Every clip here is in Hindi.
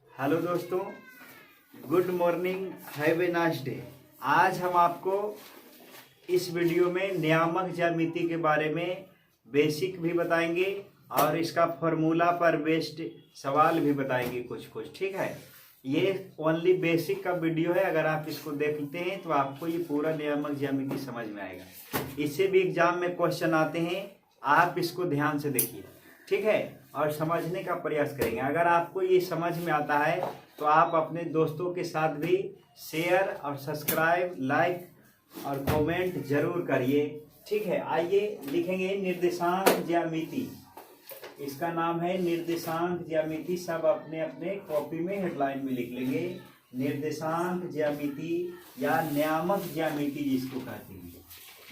हेलो दोस्तों, good morning, have a nice day. आज हम आपको इस वीडियो में नियामक ज्यामिति के बारे में बेसिक भी बताएंगे और इसका फॉर्मूला पर बेस्ड सवाल भी बताएंगे कुछ। ठीक है, ये ओनली बेसिक का वीडियो है। अगर आप इसको देखते हैं तो आपको ये पूरा नियामक ज्यामिति समझ में आएगा। इससे भी एग्जाम में क्वेश्चन आते हैं, आप इसको ध्यान से देखिए, ठीक है, और समझने का प्रयास करेंगे। अगर आपको ये समझ में आता है तो आप अपने दोस्तों के साथ भी शेयर और सब्सक्राइब, लाइक और कमेंट जरूर करिए, ठीक है। आइए लिखेंगे निर्देशांक ज्यामिति। इसका नाम है निर्देशांक ज्यामिति। सब अपने अपने कॉपी में हेडलाइन में लिख लेंगे, निर्देशांक ज्यामिति या नियामक ज्यामिति जिसको कहते हैं,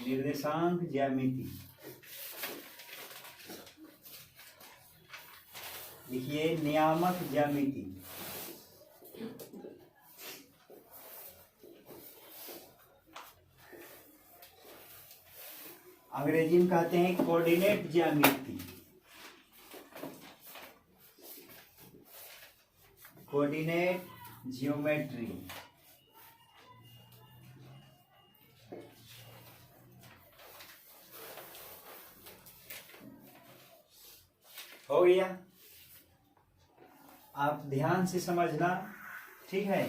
निर्देशांक ज्यामिति। लिखिए नियामक ज्यामिति। अंग्रेजी में कहते हैं कोऑर्डिनेट ज्यामिति, कोऑर्डिनेट जियोमेट्री। हो गया, आप ध्यान से समझना, ठीक है।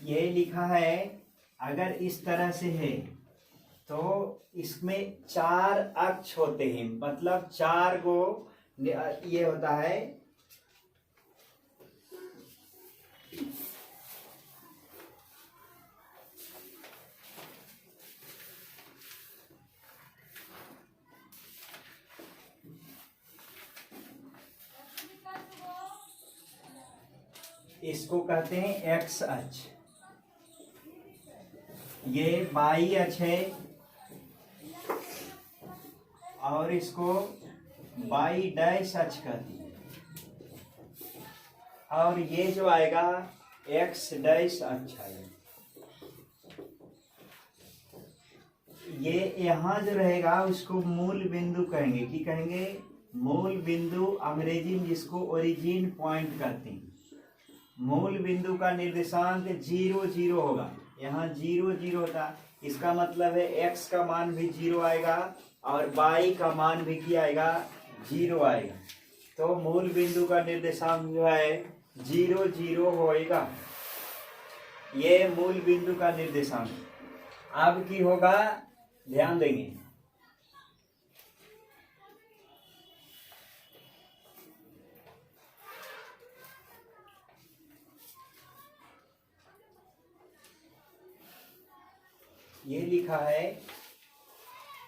ये लिखा है, अगर इस तरह से है तो इसमें 4 अक्ष होते हैं, मतलब 4 को ये होता है इसको कहते हैं एक्स अक्ष, ये वाई अक्ष है और इसको वाई डैश अक्ष कहती है, और ये जो आएगा एक्स डैश अक्ष आएगा। ये यहाँ जो रहेगा उसको मूल बिंदु कहेंगे। कि कहेंगे मूल बिंदु, अंग्रेजी में जिसको ओरिजिन पॉइंट कहते हैं। मूल बिंदु का निर्देशांक 0 0 होगा, यहाँ 0 0 होता, इसका मतलब है x का मान भी 0 आएगा और y का मान भी क्या आएगा, 0 आएगा। तो मूल बिंदु का निर्देशांक जो है 0 0 होएगा, ये मूल बिंदु का निर्देशांक। अब की होगा, ध्यान देंगे, ये लिखा है,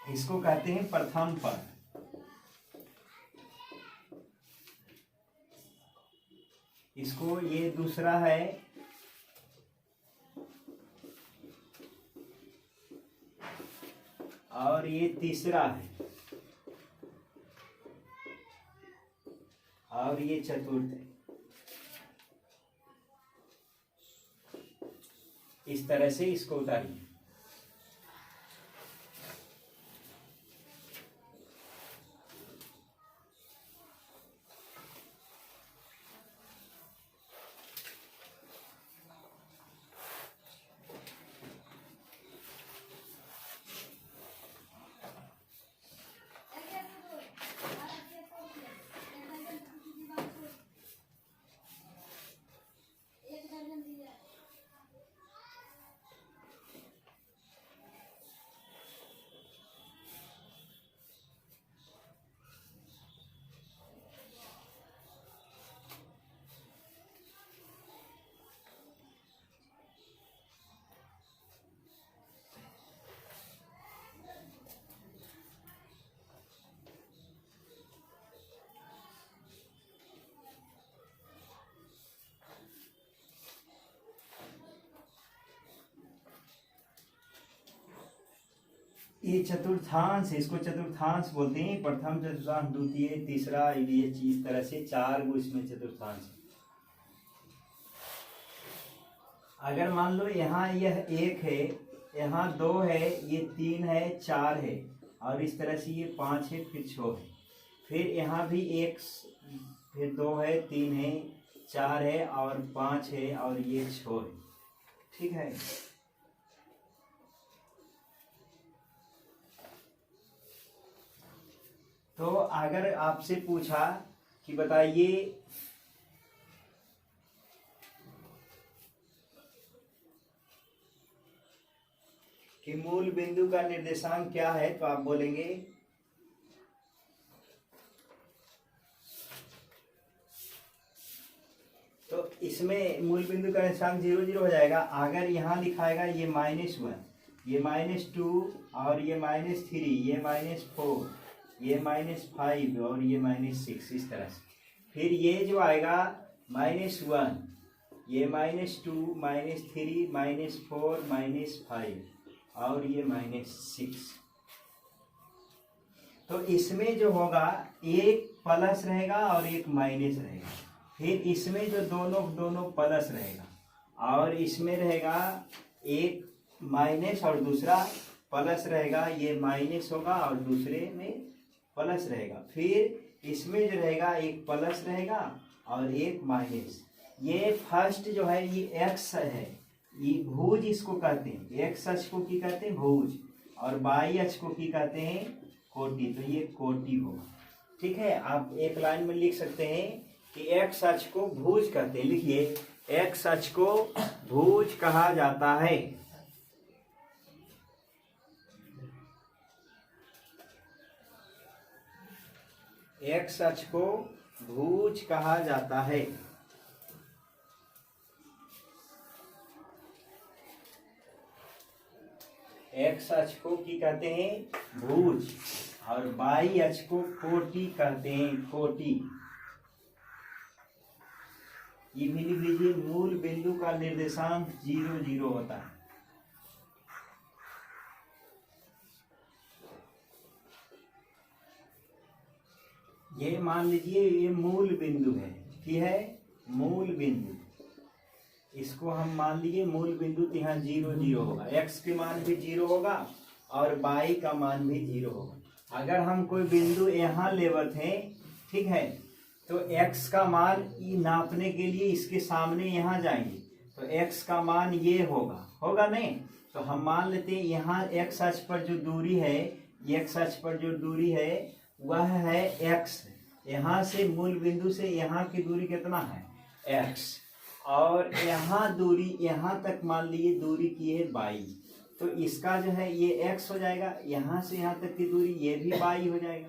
इसको कहते हैं प्रथम पद, इसको ये दूसरा है, और ये तीसरा है, और ये चतुर्थ है। इस तरह से इसको उतारिए। ये चतुर्थांश, इसको चतुर्थांश बोलते हैं। प्रथम चतुर्थांश, द्वितीय, तीसरा, ये इस तरह से 4 गो इसमें चतुर्थांश। अगर मान लो यहाँ यह 1 है, यहाँ 2 है, ये 3 है, 4 है, और इस तरह से ये 5 है, फिर 6 है, फिर यहाँ भी 1 फिर 2 है, 3 है, 4 है और 5 है और ये 6 है। ठीक है, तो अगर आपसे पूछा कि बताइए कि मूल बिंदु का निर्देशांक क्या है, तो आप बोलेंगे तो इसमें मूल बिंदु का निर्देशांक 0 0 हो जाएगा। अगर यहाँ लिखाएगा ये -1, ये -2 और ये -3, ये -4, ये -5 और ये -6, इस तरह से। फिर ये जो आएगा -1, ये -2, -3, -4, -5 और ये -6। तो इसमें जो होगा एक प्लस रहेगा और एक माइनस रहेगा। फिर इसमें जो दोनों प्लस रहेगा और इसमें रहेगा एक माइनस और दूसरा प्लस रहेगा, ये माइनस होगा और दूसरे में प्लस रहेगा। फिर इसमें जो रहेगा एक प्लस रहेगा और एक माइनस। ये फर्स्ट जो है ये एक्स है, ये भुज इसको कहते हैं। एक्स अक्ष को की कहते हैं भुज और वाई अक्ष को की कहते हैं कोटि। तो ये कोटि होगा। ठीक है, आप एक लाइन में लिख सकते हैं कि एक्स अक्ष को भुज कहते हैं। लिखिए, एक्स अक्ष को भुज कहा जाता है। एक्स अक्ष को भुज कहा जाता है। एक्स अक्ष को की कहते हैं भुज और वाई अक्ष को कोटि कहते हैं, कोटि। ये भी लिख लीजिए, मूल बिंदु का निर्देशांक 0 0 होता है। ये मान लीजिए ये मूल बिंदु है, ठीक है, मूल बिंदु। इसको हम मान लिए मूल बिंदु, तो यहाँ 0 0 होगा। x के मान भी 0 होगा और y का मान भी 0 होगा। अगर हम कोई बिंदु यहाँ लेवत हैं, ठीक है, तो x का मान नापने के लिए इसके सामने यहाँ जाएंगे तो x का मान ये होगा नहीं। तो हम मान लेते हैं यहाँ x अक्ष पर जो दूरी है, x अक्ष पर जो दूरी है वह है x। यहाँ से मूल बिंदु से यहाँ की दूरी कितना है x, और यहाँ दूरी यहाँ तक मान लीजिए दूरी की है y। तो इसका जो है ये x हो जाएगा, यहाँ से यहाँ तक की दूरी ये भी y हो जाएगा।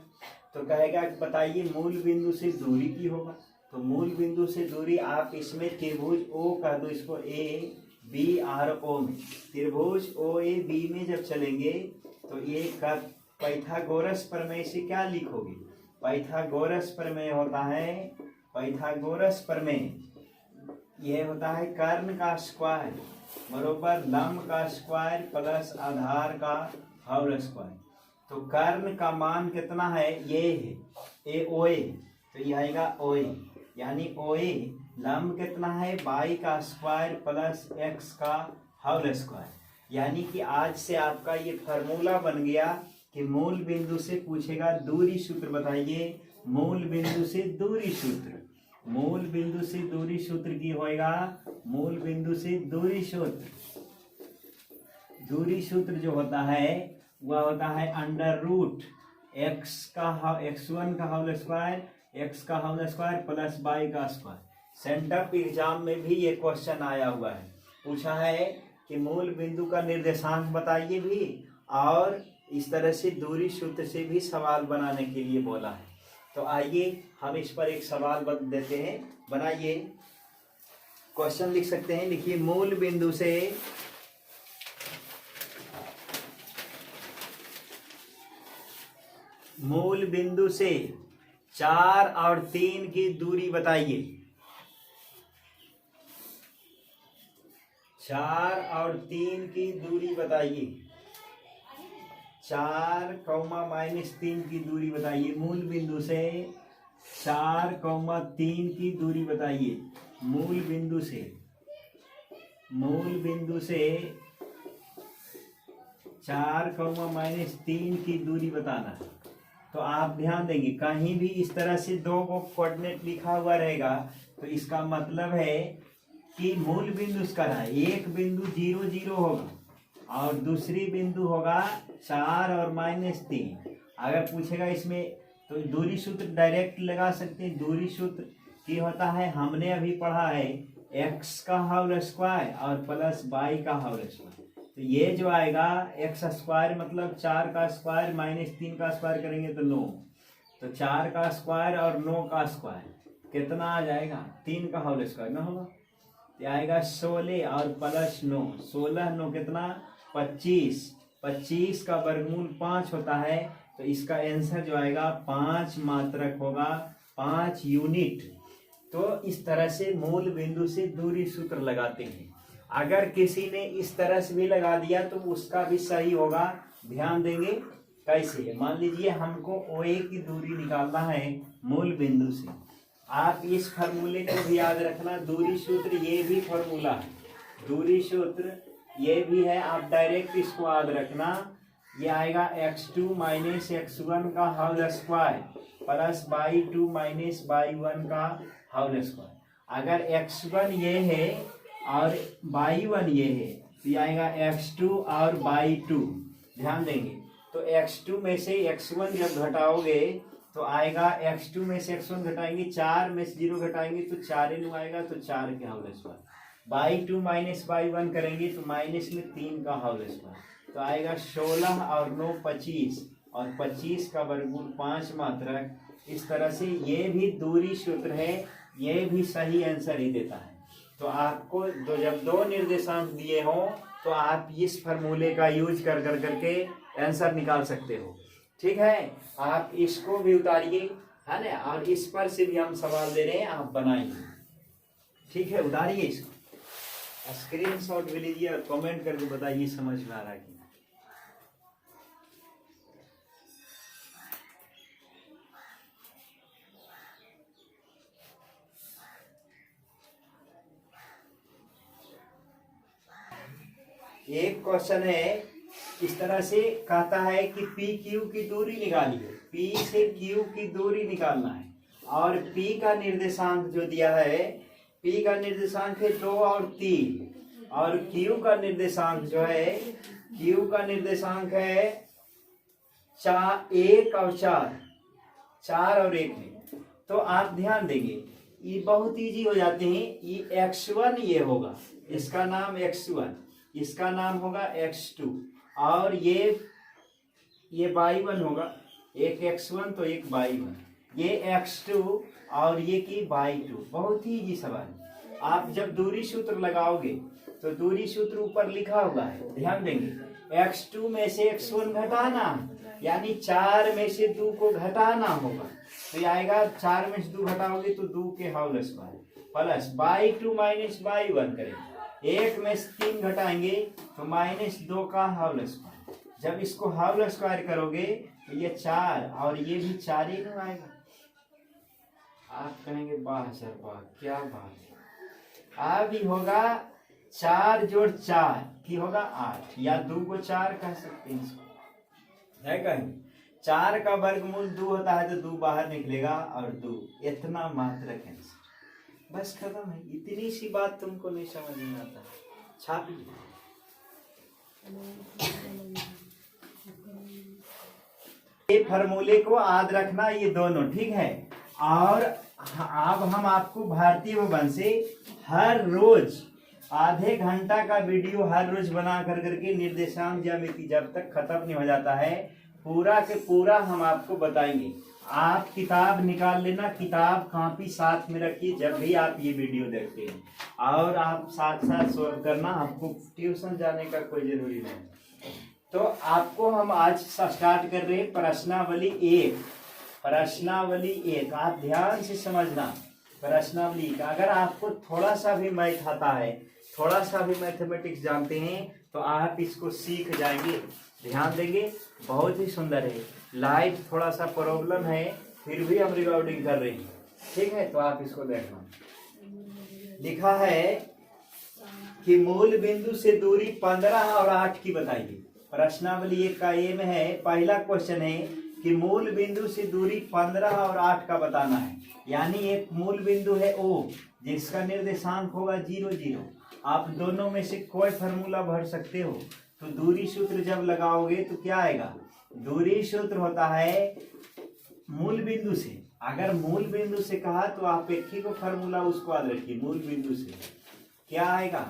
तो कहेगा बताइए मूल बिंदु से दूरी की होगा। तो मूल बिंदु से दूरी आप इसमें त्रिभुज O कह दो, इसको A B R O में। त्रिभुज O A B में जब चलेंगे तो ये का पाइथागोरस प्रमेय से क्या लिखोगे? पाइथागोरस प्रमेय होता है, पाइथागोरस प्रमेय ये होता है कर्ण का स्क्वायर बरोबर लंब का स्क्वायर प्लस आधार का होल स्क्वायर। तो कर्ण का मान कितना है? ये है ए ओ ए, तो ये आएगा ओ ए, यानी ओ ए। लंब कितना है? बाई का स्क्वायर प्लस एक्स का होल स्क्वायर। यानी कि आज से आपका ये फार्मूला बन गया कि मूल बिंदु से पूछेगा दूरी सूत्र बताइए। मूल बिंदु से दूरी सूत्र, मूल बिंदु से दूरी सूत्र की होएगा, मूल बिंदु से दूरी सूत्र, दूरी सूत्र जो होता है वह होता है अंडर रूट एक्स का x1 का होल स्क्वायर, एक्स का होल स्क्वायर प्लस वाई का स्क्वायर। सेंटअप एग्जाम में भी ये क्वेश्चन आया हुआ है, पूछा है कि मूल बिंदु का निर्देशांक बताइए भी, और इस तरह से दूरी सूत्र से भी सवाल बनाने के लिए बोला है। तो आइए हम इस पर एक सवाल देते हैं, बनाइए। क्वेश्चन लिख सकते हैं, लिखिए मूल बिंदु से मूल बिंदु से 4 और 3 की दूरी बताइए। 4 और 3 की दूरी बताइए। 4, -3 की दूरी बताइए। मूल बिंदु से 4, 3 की दूरी बताइए। मूल बिंदु से 4, -3 की दूरी बताना है। तो आप ध्यान देंगे कहीं भी इस तरह से दो को कोऑर्डिनेट लिखा हुआ रहेगा तो इसका मतलब है कि मूल बिंदु उसका है, एक बिंदु 0 0 होगा और दूसरी बिंदु होगा 4 और -3। अगर पूछेगा इसमें तो दूरी सूत्र डायरेक्ट लगा सकते हैं। दूरी सूत्र की होता है, हमने अभी पढ़ा है x का होल स्क्वायर और प्लस y का होल स्क्वायर। तो ये जो आएगा x स्क्वायर मतलब 4 का स्क्वायर -3 का स्क्वायर करेंगे तो 9, तो 4 का स्क्वायर और 9 का स्क्वायर कितना आ जाएगा, 3 का होल स्क्वायर ना होगा तो आएगा 16 और प्लस 9, 16 9 कितना 25, 25 का वर्गमूल 5 होता है। तो इसका आंसर जो आएगा 5 मात्रक होगा, 5 यूनिट। तो इस तरह से मूल बिंदु से दूरी सूत्र लगाते हैं। अगर किसी ने इस तरह से भी लगा दिया तो उसका भी सही होगा। ध्यान देंगे कैसे, मान लीजिए हमको OA की दूरी निकालना है मूल बिंदु से। आप इस फार्मूले को भी याद रखना, दूरी सूत्र ये भी फार्मूला है, दूरी सूत्र ये भी है, आप डायरेक्ट इसको याद रखना। ये आएगा x2 माइनस x1 का whole square plus y2 minus y1 का होल स्क्वायर। अगर x1 ये है और y1 ये है तो ये आएगा x2 और y2। ध्यान देंगे तो x2 में से x1 जब घटाओगे तो आएगा x2 में से x1 घटाएंगे, 4 में से 0 घटाएंगे तो 4 नु आएगा तो 4 के whole square. y2 minus y1 करेंगे तो माइनस में 3 का होल स्क्वायर तो आएगा 16 और 9 25 और 25 का वर्गमूल 5 मात्रक। इस तरह से ये भी दूरी सूत्र है, ये भी सही आंसर ही देता है। तो आपको जब दो निर्देशांक दिए हों तो आप इस फार्मूले का यूज कर करके आंसर निकाल सकते हो। ठीक है, आप इसको भी उतारिए, है ना, और इस पर से भी हम सवाल दे रहे हैं, आप बनाइए। ठीक है, उतारिए इसको, स्क्रीनशॉट भी लीजिए और कमेंट करके बताइए समझ में आ रहा है कि नहीं। एक क्वेश्चन है इस तरह से, कहता है कि पी क्यू की दूरी निकालिए। पी से क्यू की दूरी निकालना है और पी का निर्देशांक जो दिया है, पी का निर्देशांक है 2 और 3 और क्यू का निर्देशांक जो है, क्यू का निर्देशांक है 1 और 4, 4 और 1 में। तो आप ध्यान देंगे ये बहुत इजी हो जाते हैं। ये x1 ये होगा, इसका नाम x1, इसका नाम होगा x2 और ये y1 होगा, एक x1 तो एक y1, ये x2 और ये की y2। बहुत ही इजी सवाल है। आप जब दूरी सूत्र लगाओगे तो दूरी सूत्र ऊपर लिखा हुआ है, ध्यान देंगे x2 में से x1 घटाना, यानी 4 में से 2 को घटाना होगा तो ये आएगा 4 में से 2 घटाओगे तो 2 के whole square plus y2 minus y1 करेंगे, 1 में से 3 घटाएंगे तो -2 का होल स्क्वायर। जब इसको होल स्क्वायर करोगे तो ये 4 और ये भी 4 ही ना आएगा। आप कहेंगे वाह सर वाह क्या बात है। अब ही होगा 4 जोड़ 4 की होगा 8, या 2 को 4 कह सकते हैं इसको, है कहीं 4 का वर्गमूल 2 होता है तो 2 बाहर निकलेगा और 2, इतना मात्रक आंसर। बस खत्म है, इतनी सी बात तुमको नहीं समझ में आता, छाप लीजिए। ये फार्मूले को याद रखना, ये दोनों, ठीक है। और अब हम आपको भारतीय भवन से हर रोज आधे घंटा का वीडियो हर रोज बना करके निर्देशांक ज्यामिति जब तक खत्म नहीं हो जाता है पूरा के पूरा हम आपको बताएंगे। आप किताब निकाल लेना, किताब कॉपी साथ में रखिए जब भी आप ये वीडियो देखते हैं, और आप साथ साथ सॉल्व करना, आपको ट्यूशन जाने का कोई जरूरी नहीं। तो आपको हम आज स्टार्ट कर रहे हैं प्रश्नावली 1। प्रश्नावली 1 आप ध्यान से समझना। प्रश्नावली 1 अगर आपको थोड़ा सा भी मैथ आता है, थोड़ा सा भी मैथमेटिक्स जानते हैं तो आप इसको सीख जाएंगे। ध्यान देंगे, बहुत ही सुंदर है। लाइट थोड़ा सा प्रॉब्लम है फिर भी हम रिकॉर्डिंग कर रहे हैं, ठीक है। तो आप इसको देखना, लिखा है कि मूल बिंदु से दूरी 15 और 8 की बताइए। प्रश्नावली 1 का एम है, पहला क्वेश्चन है कि मूल बिंदु से दूरी 15 और 8 का बताना है। यानी एक मूल बिंदु है O जिसका निर्देशांक होगा 0 0। आप दोनों में से कोई फार्मूला भर सकते हो। तो दूरी सूत्र जब लगाओगे तो क्या आएगा, दूरी सूत्र होता है मूल बिंदु से। अगर मूल बिंदु से कहा तो आप एक ही को फार्मूला उसको याद रखिए, मूल बिंदु से क्या आएगा,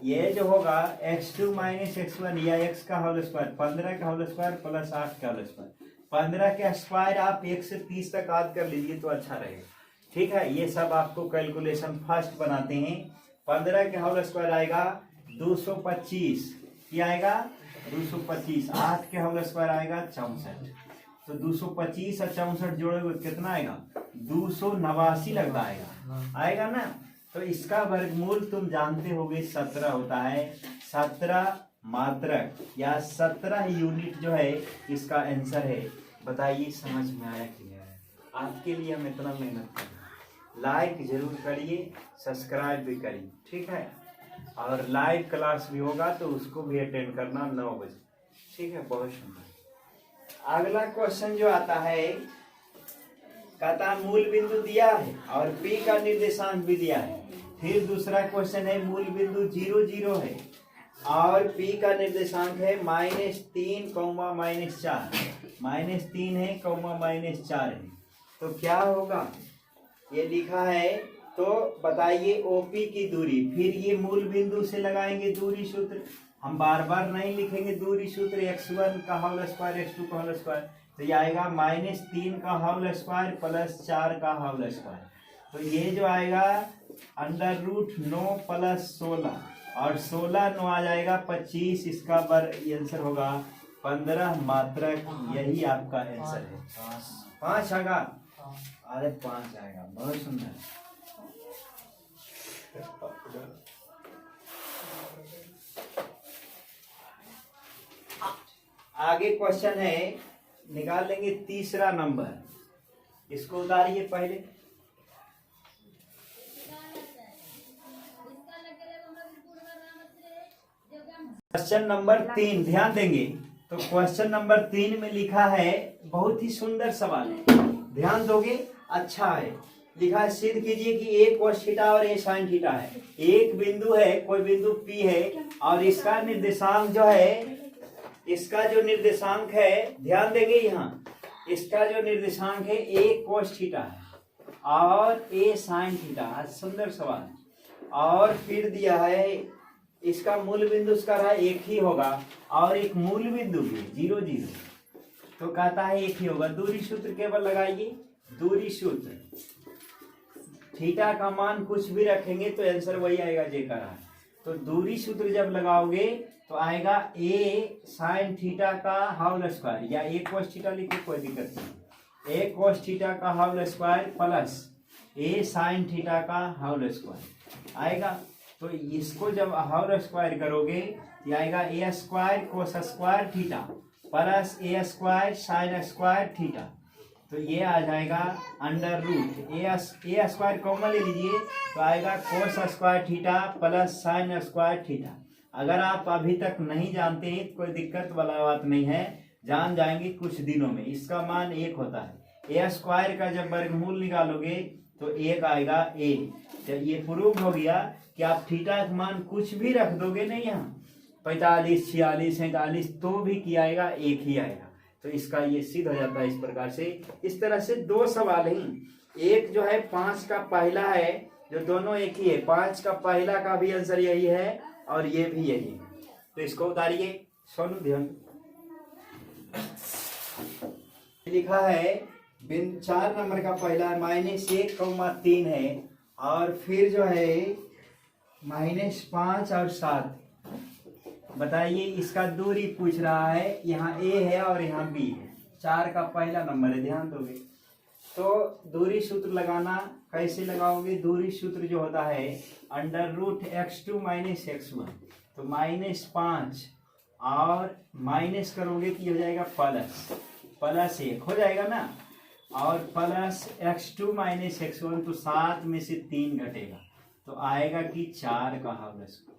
ये जो होगा x2 माइनस x1 या x का होल स्क्वायर, 15 का होल स्क्वायर प्लस 8 का होल स्क्वायर। 15 का स्क्वायर आप 1 से 30 तक याद कर लीजिए तो अच्छा रहेगा। ठीक है, ये सब आपको कैलकुलेशन फर्स्ट बनाते हैं। 15 के होल स्क्वायर आएगा 225, क्या आएगा 225। 8 के होल स्क्वायर आएगा 64। तो 225 और 64 जोड़ोगे कितना आएगा, 289 लगता आएगा ना। तो इसका वर्गमूल तुम जानते होगे 17 होता है। 17 मात्रक या 17 यूनिट जो है इसका आंसर है। बताइए समझ में आया कि नहीं आया। आपके लिए हम इतना मेहनत कर रहे हैं। लाइक जरूर करिए, सब्सक्राइब भी करिए, ठीक है। और लाइव क्लास भी होगा तो उसको भी अटेंड करना 9 बजे, ठीक है। बहुत सुंदर। अगला क्वेश्चन जो आता है, कहता मूल बिंदु दिया है और P का निर्देशांक भी दिया है। फिर दूसरा क्वेश्चन है मूल बिंदु 0 0 है और P का निर्देशांक है -3, -4। -3 है, -4 है। तो क्या होगा, ये लिखा है। तो बताइए OP की दूरी। फिर ये मूल बिंदु से लगाएंगे दूरी सूत्र। हम बार बार नहीं लिखेंगे दूरी सूत्र। x1 का होल स्क्वायर, x2 का होल स्क्वायर, तो ये आएगा -3 का होल स्क्वायर प्लस 4 का होल स्क्वायर। तो ये जो आएगा √9 प्लस 16 और 16 9 आ जाएगा 25। इसका आंसर होगा 15 मात्रक। यही आपका आंसर है। 5 आएगा, अरे 5 आएगा। बहुत सुंदर। आगे क्वेश्चन है, निकाल लेंगे तीसरा नंबर। इसको उतारिए पहले। क्वेश्चन नंबर 3 ध्यान देंगे तो क्वेश्चन नंबर 3 में लिखा है, बहुत ही सुंदर सवाल है, ध्यान दोगे अच्छा है। लिखा है सिद्ध कीजिए कि a cos थीटा और a sin थीटा है। एक बिंदु है, कोई बिंदु P है और इसका निर्देशांक जो है, इसका जो निर्देशांक है, ध्यान देंगे यहाँ, इसका जो निर्देशांक है a cos थीटा है और a sin थीटा। सुंदर सवाल। और फिर दिया है इसका मूल बिंदु इसका रहा एक ही होगा और एक मूल बिंदु भी 0 0। तो कहता है एक ही होगा। दूरी सूत्र केवल लगाइए। दूरी सूत्र, थीटा का मान कुछ भी रखेंगे तो आंसर वही आएगा जे का रहा। तो दूरी सूत्र जब लगाओगे तो आएगा a sin थीटा का होल स्क्वायर या a cos थीटा लिखो, कोई दिक्कत नहीं। a cos थीटा का whole square plus a sin theta का होल स्क्वायर आएगा। तो इसको जब होल स्क्वायर करोगे ये आएगा a square cos square theta plus a square sin square theta. तो ये आ जाएगा √a स्क्वायर कॉमन ले लीजिए तो आएगा cos square theta plus sin square theta. अगर आप अभी तक नहीं जानते हैं तो कोई दिक्कत वाला बात नहीं है, जान जाएंगे कुछ दिनों में। इसका मान 1 होता है। a स्क्वायर का जब वर्गमूल निकालोगे तो 1 आएगा a। तो ये प्रूव हो गया कि आप थीटा का मान कुछ भी रख दोगे नहीं, यहाँ 45 46 47 तो भी क्या आएगा, 1 ही आएगा। तो इसका ये सिद्ध हो जाता है इस प्रकार से। इस तरह से 2 सवाल ही, एक जो है 5 का पहला है जो दोनों एक ही है, 5 का पहला का भी आंसर यही है और ये भी यही है। तो इसको उतारिए सोनू, ध्यान। लिखा है 4 नंबर का पहला -1, 3 है और फिर जो है -5 और 7। बताइए इसका दूरी पूछ रहा है। यहाँ a है और यहाँ b है। 4 का पहला नंबर है, ध्यान दोगे। तो दूरी सूत्र लगाना कैसे लगाओगे, दूरी सूत्र जो होता है √x2 - x1। तो -5 और माइनस करोगे तो ये हो जाएगा प्लस 1 हो जाएगा ना, और प्लस x2 - x1। तो 7 में से 3 घटेगा तो आएगा कि 4 का होल स्क्वायर।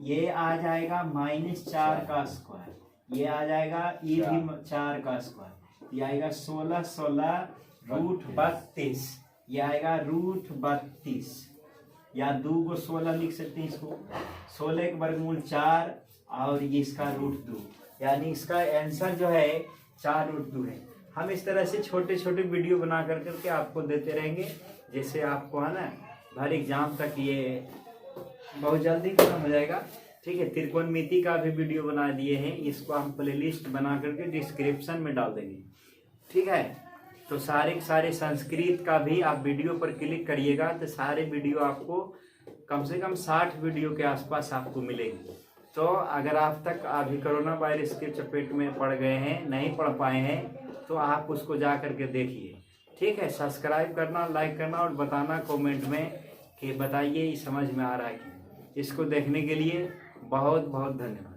ये आ जाएगा -4 का स्क्वायर, ये आ जाएगा ये भी 4 का स्क्वायर। ये आएगा 16 16 रूट 32, ये आएगा रूट 32, या 2 को 16 लिख सकते हैं इसको, 16 के वर्गमूल 4 और ये इसका रूट 2, यानी इसका आंसर जो है 4 रूट 2 है। हम इस तरह से छोटे छोटे वीडियो बना करके आपको देते रहेंगे, जिससे आपको है ना हर एग्जाम तक ये बहुत जल्दी खत्म हो जाएगा। ठीक है, त्रिकोणमिति का भी वीडियो बना दिए हैं, इसको हम प्लेलिस्ट बना करके डिस्क्रिप्शन में डाल देंगे। ठीक है, तो सारे संस्कृत का भी आप वीडियो पर क्लिक करिएगा तो सारे वीडियो आपको कम से कम 60 वीडियो के आसपास आपको मिलेगी। तो अगर आप तक अभी कोरोना वायरस के चपेट में पड़ गए हैं, नहीं पढ़ पाए हैं, तो आप उसको जा करके देखिए। ठीक है, सब्सक्राइब करना, लाइक करना और बताना कमेंट में कि बताइए ये समझ में आ रहा है कि। इसको देखने के लिए बहुत बहुत धन्यवाद।